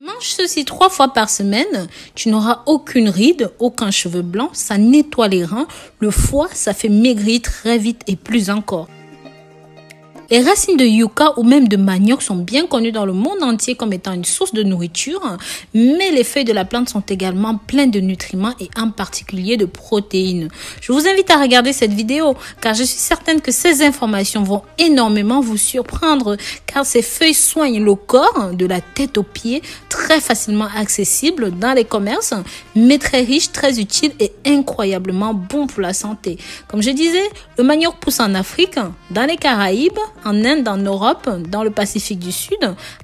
Mange ceci 3 fois par semaine, tu n'auras aucune ride, aucun cheveu blanc, ça nettoie les reins, le foie, ça fait maigrir très vite et plus encore. Les racines de yucca ou même de manioc sont bien connues dans le monde entier comme étant une source de nourriture, mais les feuilles de la plante sont également pleines de nutriments et en particulier de protéines. Je vous invite à regarder cette vidéo car je suis certaine que ces informations vont énormément vous surprendre car ces feuilles soignent le corps de la tête aux pieds, très facilement accessibles dans les commerces, mais très riches, très utiles et incroyablement bons pour la santé. Comme je disais, le manioc pousse en Afrique, dans les Caraïbes, en Inde, en Europe, dans le Pacifique du Sud,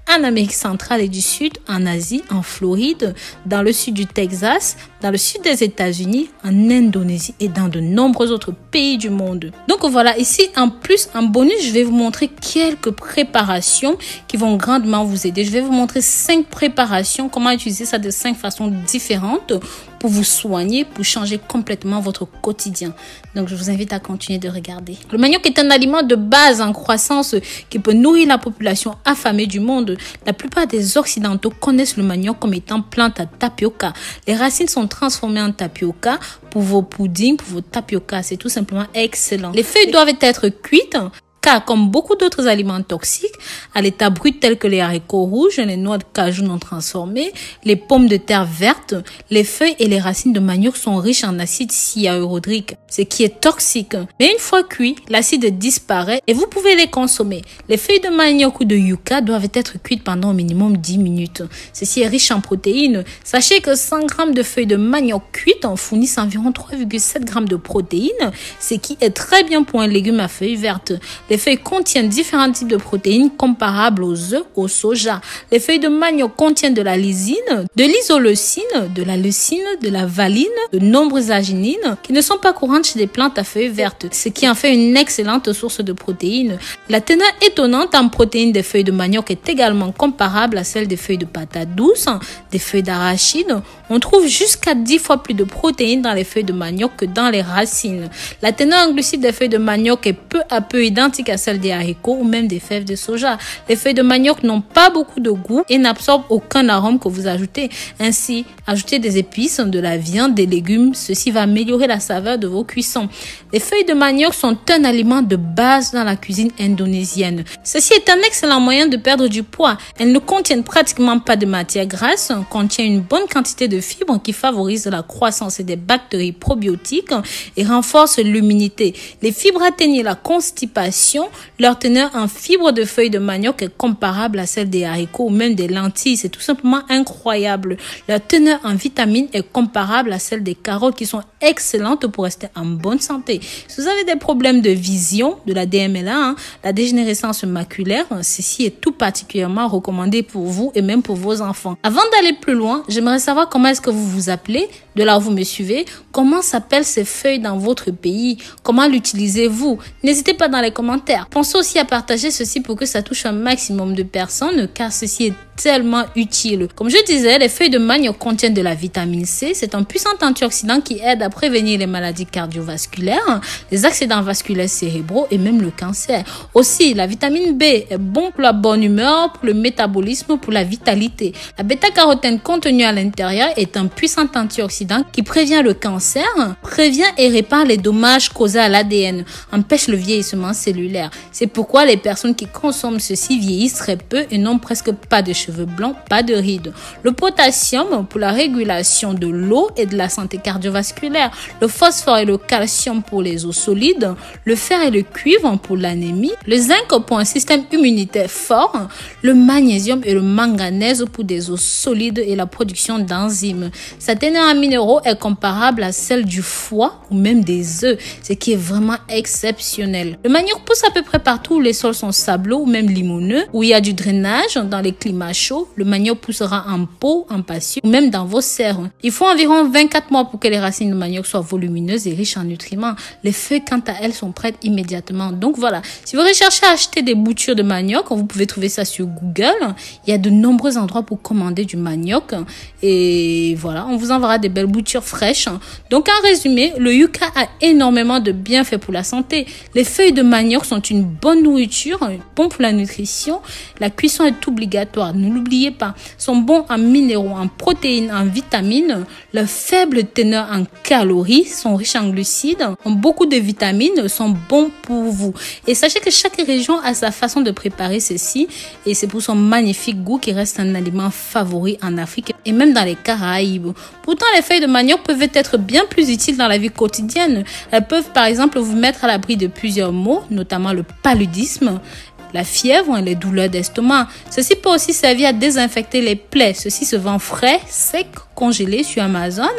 en Amérique centrale et du Sud, en Asie, en Floride, dans le sud du Texas, dans le sud des États-Unis, en Indonésie et dans de nombreux autres pays du monde. Donc voilà, ici en plus, en bonus, je vais vous montrer quelques préparations qui vont grandement vous aider. Je vais vous montrer 5 préparations, comment utiliser ça de 5 façons différentes pour vous soigner, pour changer complètement votre quotidien. Donc je vous invite à continuer de regarder. Le manioc est un aliment de base en croissance qui peut nourrir la population affamée du monde. La plupart des Occidentaux connaissent le manioc comme étant plante à tapioca. Les racines sont transformées en tapioca pour vos puddings, pour vos tapioca. C'est tout simplement excellent. Les feuilles doivent être cuites. Car comme beaucoup d'autres aliments toxiques, à l'état brut tels que les haricots rouges, les noix de cajou non transformées, les pommes de terre vertes, les feuilles et les racines de manioc sont riches en acide cyaurhydrique, ce qui est toxique. Mais une fois cuits, l'acide disparaît et vous pouvez les consommer. Les feuilles de manioc ou de yucca doivent être cuites pendant au minimum 10 minutes. Ceci est riche en protéines. Sachez que 100 g de feuilles de manioc cuites en fournissent environ 3,7 g de protéines, ce qui est très bien pour un légume à feuilles vertes. Les feuilles contiennent différents types de protéines comparables aux œufs, au soja. Les feuilles de manioc contiennent de la lysine, de l'isoleucine, de la leucine, de la valine, de nombreuses arginines qui ne sont pas courantes chez les plantes à feuilles vertes, ce qui en fait une excellente source de protéines. La teneur étonnante en protéines des feuilles de manioc est également comparable à celle des feuilles de patates douces, des feuilles d'arachide. On trouve jusqu'à 10 fois plus de protéines dans les feuilles de manioc que dans les racines. La teneur en glucides des feuilles de manioc est peu à peu identique à celle des haricots ou même des fèves de soja. Les feuilles de manioc n'ont pas beaucoup de goût et n'absorbent aucun arôme que vous ajoutez. Ainsi, ajoutez des épices, de la viande, des légumes. Ceci va améliorer la saveur de vos cuissons. Les feuilles de manioc sont un aliment de base dans la cuisine indonésienne. Ceci est un excellent moyen de perdre du poids. Elles ne contiennent pratiquement pas de matière grasse, contiennent une bonne quantité de fibres qui favorisent la croissance des bactéries probiotiques et renforcent l'immunité. Les fibres atteignent la constipation. Leur teneur en fibres de feuilles de manioc est comparable à celle des haricots ou même des lentilles. C'est tout simplement incroyable. Leur teneur en vitamines est comparable à celle des carottes qui sont excellentes pour rester en bonne santé. Si vous avez des problèmes de vision, de la DMLA, la dégénérescence maculaire, ceci est tout particulièrement recommandé pour vous et même pour vos enfants. Avant d'aller plus loin, j'aimerais savoir comment est-ce que vous vous appelez, de là où vous me suivez, comment s'appellent ces feuilles dans votre pays, comment l'utilisez-vous. N'hésitez pas dans les commentaires. Pensez aussi à partager ceci pour que ça touche un maximum de personnes car ceci est tellement utile. Comme je disais, les feuilles de manioc contiennent de la vitamine C. C'est un puissant antioxydant qui aide à prévenir les maladies cardiovasculaires, les accidents vasculaires cérébraux et même le cancer. Aussi, la vitamine B est bon pour la bonne humeur, pour le métabolisme, pour la vitalité. La bêta-carotène contenue à l'intérieur est un puissant antioxydant qui prévient le cancer, prévient et répare les dommages causés à l'ADN, empêche le vieillissement cellulaire. C'est pourquoi les personnes qui consomment ceci vieillissent très peu et n'ont presque pas de cheveux blancs, pas de rides. Le potassium pour la régulation de l'eau et de la santé cardiovasculaire. Le phosphore et le calcium pour les os solides. Le fer et le cuivre pour l'anémie. Le zinc pour un système immunitaire fort. Le magnésium et le manganèse pour des os solides et la production d'enzymes. Sa teneur en minéraux est comparable à celle du foie ou même des œufs, ce qui est vraiment exceptionnel. Le manioc pousse à peu près partout où les sols sont sableux ou même limoneux, où il y a du drainage. Dans les climats chauds, le manioc poussera en pot, en patio ou même dans vos serres. Il faut environ 24 mois pour que les racines de manioc soient volumineuses et riches en nutriments. Les feuilles, quant à elles, sont prêtes immédiatement. Donc voilà, si vous recherchez à acheter des boutures de manioc, vous pouvez trouver ça sur Google. Il y a de nombreux endroits pour commander du manioc. Et voilà, on vous enverra des belles boutures fraîches. Donc en résumé, le yucca a énormément de bienfaits pour la santé. Les feuilles de manioc sont une bonne nourriture, bon pour la nutrition. La cuisson est obligatoire, ne l'oubliez pas. Ils sont bons en minéraux, en protéines, en vitamines. Leur faible teneur en calories, sont riches en glucides, ont beaucoup de vitamines, sont bons pour vous. Et sachez que chaque région a sa façon de préparer ceci et c'est pour son magnifique goût qui reste un aliment favori en Afrique et même dans les Caraïbes. Pourtant, les feuilles de manioc peuvent être bien plus utiles dans la vie quotidienne. Elles peuvent par exemple vous mettre à l'abri de plusieurs maux, notamment le paludisme, la fièvre et les douleurs d'estomac. Ceci peut aussi servir à désinfecter les plaies. Ceci se vend frais, sec, congelé sur Amazon,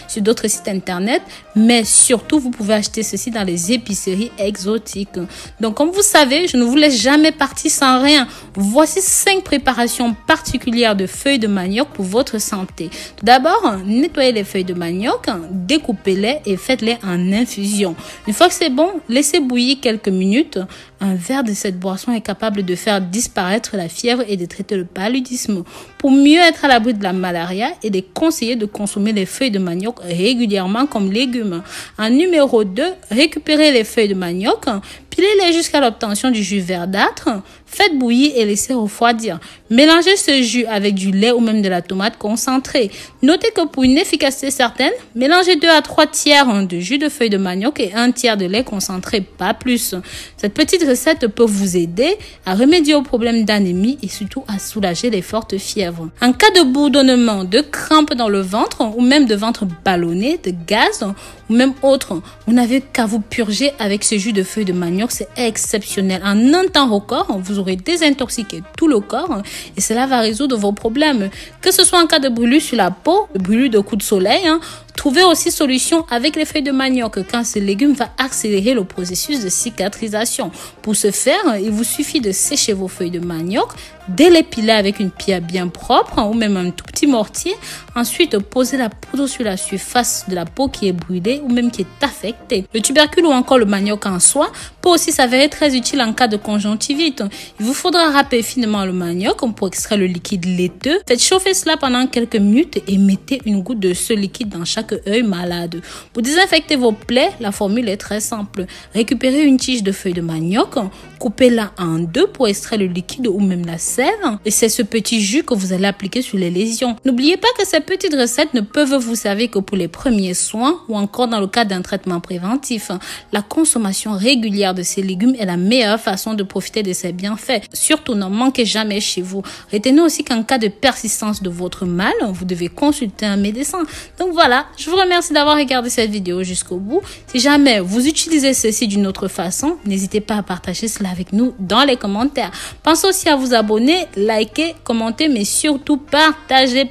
sur d'autres sites internet, mais surtout vous pouvez acheter ceci dans les épiceries exotiques. Donc comme vous savez, je ne vous laisse jamais partir sans rien. Voici 5 préparations particulières de feuilles de manioc pour votre santé. Tout d'abord, nettoyez les feuilles de manioc, découpez-les et faites-les en infusion. Une fois que c'est bon, laissez bouillir quelques minutes. Un verre de cette boisson est capable de faire disparaître la fièvre et de traiter le paludisme. Pour mieux être à l'abri de la malaria, il est conseillé de consommer les feuilles de manioc régulièrement comme légumes. En numéro 2, récupérez les feuilles de manioc, pilez-les jusqu'à l'obtention du jus verdâtre, faites bouillir et laissez refroidir. Mélangez ce jus avec du lait ou même de la tomate concentrée. Notez que pour une efficacité certaine, mélangez 2 à 3 tiers de jus de feuilles de manioc et 1 tiers de lait concentré, pas plus. Cette petite recette peut vous aider à remédier aux problèmes d'anémie et surtout à soulager les fortes fièvres. En cas de bourdonnement, de crampes dans le ventre ou même de ventre ballonné, de gaz ou même autre, vous n'avez qu'à vous purger avec ce jus de feuilles de manioc. C'est exceptionnel. En un temps record, vous aurez désintoxiqué tout le corps et cela va résoudre vos problèmes. Que ce soit en cas de brûlure sur la peau, de brûlure de coups de soleil, trouvez aussi solution avec les feuilles de manioc quand ce légume va accélérer le processus de cicatrisation. Pour ce faire, il vous suffit de sécher vos feuilles de manioc, de les piler avec une pierre bien propre ou même un tout petit mortier. Ensuite, posez la poudre sur la surface de la peau qui est brûlée ou même qui est affectée. Le tubercule ou encore le manioc en soi peut aussi s'avérer très utile en cas de conjonctivite. Il vous faudra râper finement le manioc pour extraire le liquide laiteux. Faites chauffer cela pendant quelques minutes et mettez une goutte de ce liquide dans chaque œil malade. Pour désinfecter vos plaies, la formule est très simple. Récupérez une tige de feuilles de manioc, coupez-la en 2 pour extraire le liquide ou même la sève et c'est ce petit jus que vous allez appliquer sur les lésions. N'oubliez pas que ces petites recettes ne peuvent vous servir que pour les premiers soins ou encore dans le cas d'un traitement préventif. La consommation régulière de ces légumes est la meilleure façon de profiter de ces bienfaits. Surtout, n'en manquez jamais chez vous. Retenez aussi qu'en cas de persistance de votre mal, vous devez consulter un médecin. Donc voilà, je vous remercie d'avoir regardé cette vidéo jusqu'au bout. Si jamais vous utilisez ceci d'une autre façon, n'hésitez pas à partager cela avec nous dans les commentaires. Pensez aussi à vous abonner, liker, commenter, mais surtout partager.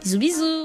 Bisous, bisous.